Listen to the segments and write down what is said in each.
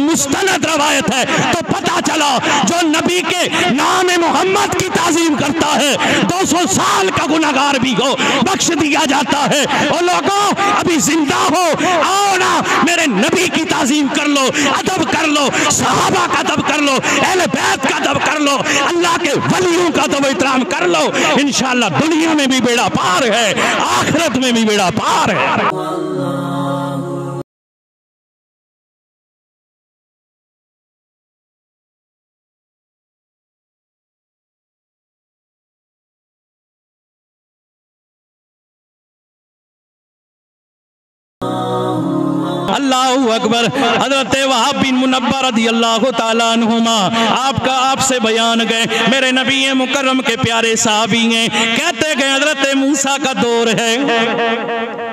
मुस्तनद रवायत है। तो पता चला जो नबी के नाम मोहम्मद की ताजीम करता है 200 साल का गुनाहगार भी हो बख्श दिया जाता है। और लोगों अभी जिंदा हो, आओ ना मेरे नबी की ताजीम कर लो, अदब कर लो, सहाबा का अदब कर लो, अहले बैत का अदब कर लो, अल्लाह के वलियों का अदब इहतराम कर लो। इंशाअल्लाह दुनिया में भी बेड़ा पार है, आखिरत में भी बेड़ा पार है। अल्लाहु अकबर। हज़रत वहाब बिन मुनब्बर रज़ियल्लाहु ताला अन्हुमा आपका आपसे बयान गए, मेरे नबी मुकर्रम के प्यारे साहबी हैं, कहते गए हज़रत मूसा का दौर है,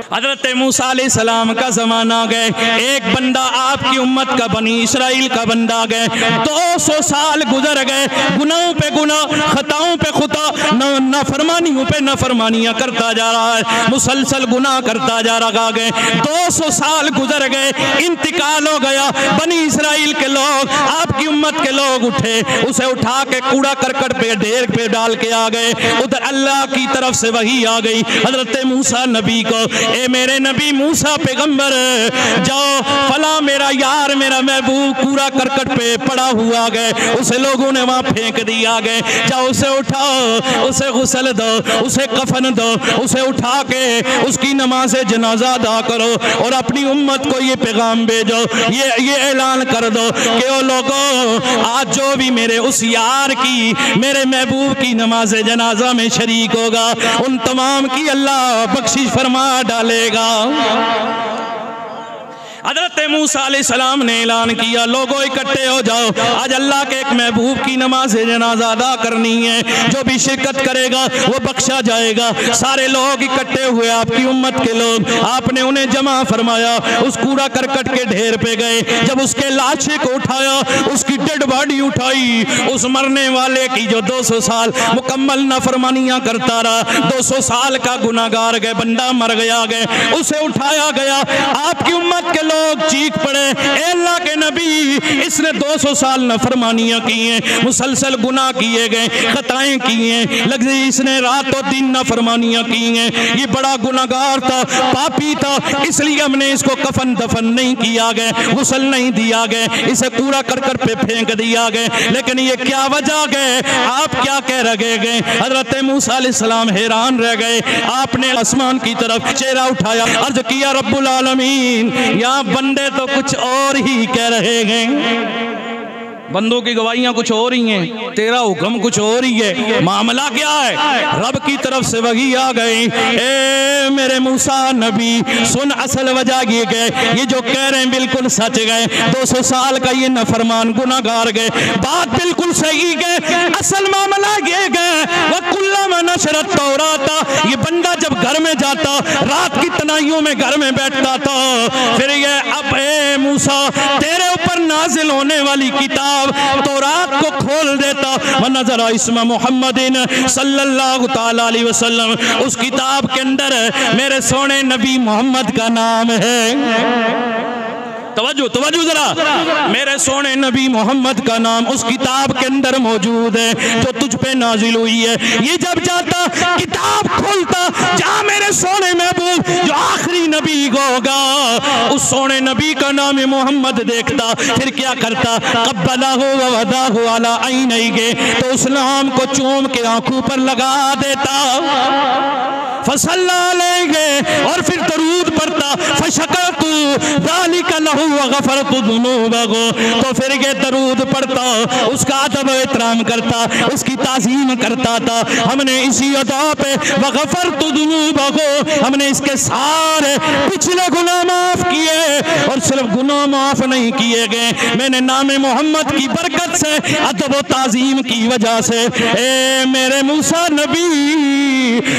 हज़रत मूसा अलैहिस्सलाम का ज़माना गए, एक बंदा आपकी उम्मत का बनी इसराइल का बंदा गए, 200 साल गुजर गए, गुनाहों पे गुनाह, खताओं पे खुता, नाफरमानियों पे नाफरमानियाँ करता जा रहा है, मुसलसल गुनाह करता जा रहा गए, 200 साल गुजर गए, इंतकाल हो गया। बनी इसराइल के लोग, आपकी उम्मत के लोग उठे, उसे उठा के कूड़ा करकट पे ढेर पे डाल के आ गए। उधर अल्लाह की तरफ से वही आ गई हजरत मूसा नबी को, ए मेरे नबी मूसा पैगंबर, जाओ फला मेरा यार मेरा महबूब कूड़ा करकट पे पड़ा हुआ गए, उसे लोगों ने वहां फेंक दिया गए, जाओ उसे उठाओ, उसे गुस्ल दो, उसे कफन दो, उसे उठा के उसकी नमाज जनाजा अदा करो और अपनी उम्मत को ये पैगाम भेजो, ये ऐलान कर दो कि ओ लोगों, आज जो भी मेरे उस यार की, मेरे महबूब की नमाज जनाजा में शरीक होगा, उन तमाम की अल्लाह बख्शिश फरमा डालेगा। हज़रत मूसा अलैहिस्सलाम ने ऐलान किया, लोगों इकट्ठे हो जाओ, आज अल्लाह के एक महबूब की नमाज जनाजा अदा करनी है, जो भी शिरकत करेगा वो बख्शा जाएगा। सारे लोग इकट्ठे हुए, आपकी उम्मत के लोग, आपने उन्हें जमा फरमाया, उस कूड़ा करकट के ढेर पे गए, जब उसके लाशे को उठाया, उसकी डेड बॉडी उठाई, उस मरने वाले की जो 200 साल मुकम्मल नाफरमानियां करता रहा, 200 साल का गुनाहगार गए, बंदा मर गया गए, उसे उठाया गया। आपकी उम्मत के लोग चीख पड़े, अल्लाह के नबी, इसने 200 साल नाफरमानियां की हैं, मुसलसल गुनाह किए गए, खताएं की हैं, लगे इसने रातों दिन नाफरमानियां की हैं, ये बड़ा गुनाहगार था, पापी था, इसलिए हमने इसको कफन दफन नहीं किया गया, गुस्ल नहीं दिया गया, इसे कूड़ा करकट पे फेंक दिया गया। लेकिन ये क्या वजह गए, आप क्या कह रहे गए? हजरत मूसा अलैहिस्सलाम हैरान रह गए। आपने आसमान की तरफ चेहरा उठाया, अर्ज किया, रब्बुल आलमीन, यहाँ बंदे तो कुछ और ही कह रहे हैं, बंदों की गवाहियां कुछ और ही हैं, तेरा हुक्म कुछ और ही है, मामला क्या है? रब की तरफ से वही आ गई, ए मेरे मूसा नबी सुन, असल वजह ये गए, ये जो कह रहे हैं बिल्कुल सच गए, 200 साल का ये नफरमान गुनाहगार गए, बात बिल्कुल सही गए, असल मामला ये गए, वह कुल्लमा नशरत तौराता, ये बंदा जब घर में जाता, रात की तनाइयों में घर में बैठता था, फिर ये अब ए मूसा तेरे ऊपर नाजिल होने वाली किताब तौरात को खोल देता, व नज़रा इस्म मुहम्मदिन सल्लल्लाहु ताला अलैहि वसल्लम, उस किताब के अंदर मेरे सोने नबी मोहम्मद का नाम है। तवज्जो तवज्जो जरा, मेरे सोने नबी मोहम्मद का नाम उस किताब के अंदर मौजूद है जो तुझ पे नाजिल हुई है। ये जब जाता किताब खोलता, जहाँ मेरे सोने महबूब जो आखिरी नबी होगा, उस सोने नबी का नाम मोहम्मद देखता, फिर क्या करता? कब्बलहु व वदाहु अला ऐनैहि, तो उस नाम को चूम के आंखों पर लगा देता, फसल्ला अलैहि, और फिर दरूद पढ़ता, फशकरतु ज़ालिका लहु व गफरतु ज़ुनूबहु, तो फिर ये दरूद पढ़ता, उसका अदब एहतराम करता, उसकी ताज़ीम करता था। हमने इसी अदा पे व गफरतु ज़ुनूबहु, हमने इसके सारे पिछले गुनाह माफ किए, और सिर्फ गुनाह माफ नहीं किए गए, मैंने नाम मोहम्मद की बरकत से, अदब व ताज़ीम की वजह से, ए मेरे मूसा नबी,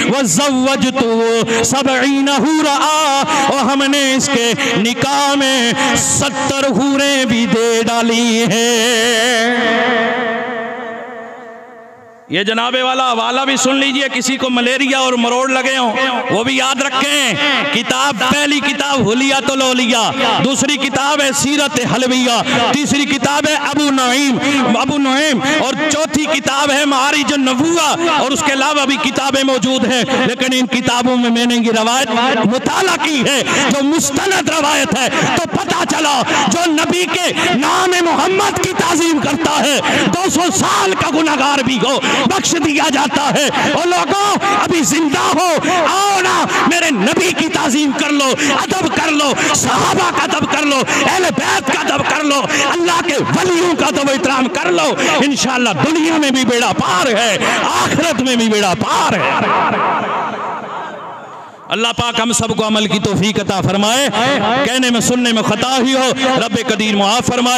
वज़व्वजतु सबईन हुरा, और हमने इसके निकाह में 70 हूरें भी दे डाली हैं। ये जनाबे वाला हवाला भी सुन लीजिए, किसी को मलेरिया और मरोड़ लगे हों वो भी याद रखें। किताब, पहली किताब हुलिया तो लोलिया, दूसरी किताब है सीरत हलविया, तीसरी किताब है अबू नईम और चौथी किताब है मारिज नबुवा, और उसके अलावा भी किताबें मौजूद हैं। लेकिन इन किताबों में मैंने ये रवायत मुताला की है जो मुस्तनद रवायत है, तो पता चला जो नबी के नाम मोहम्मद की ताजीम करता है 200 साल का गुनाहगार भी हो बख्श दिया जाता है। और लोगों अभी जिंदा हो, आओ ना मेरे नबी की ताजीम कर लो, अदब कर लो, सहाबा का अदब कर लो, अहले बैत का अदब कर लो, अल्लाह के वलियों का अदब एहतराम कर लो। इंशाअल्लाह दुनिया में भी बेड़ा पार है, आखिरत में भी बेड़ा पार है। अल्लाह पाक हम सबको अमल की तौफीक अता फरमाए, कहने में सुनने में खता ही हो, रब कदीर मुआफ फरमाए।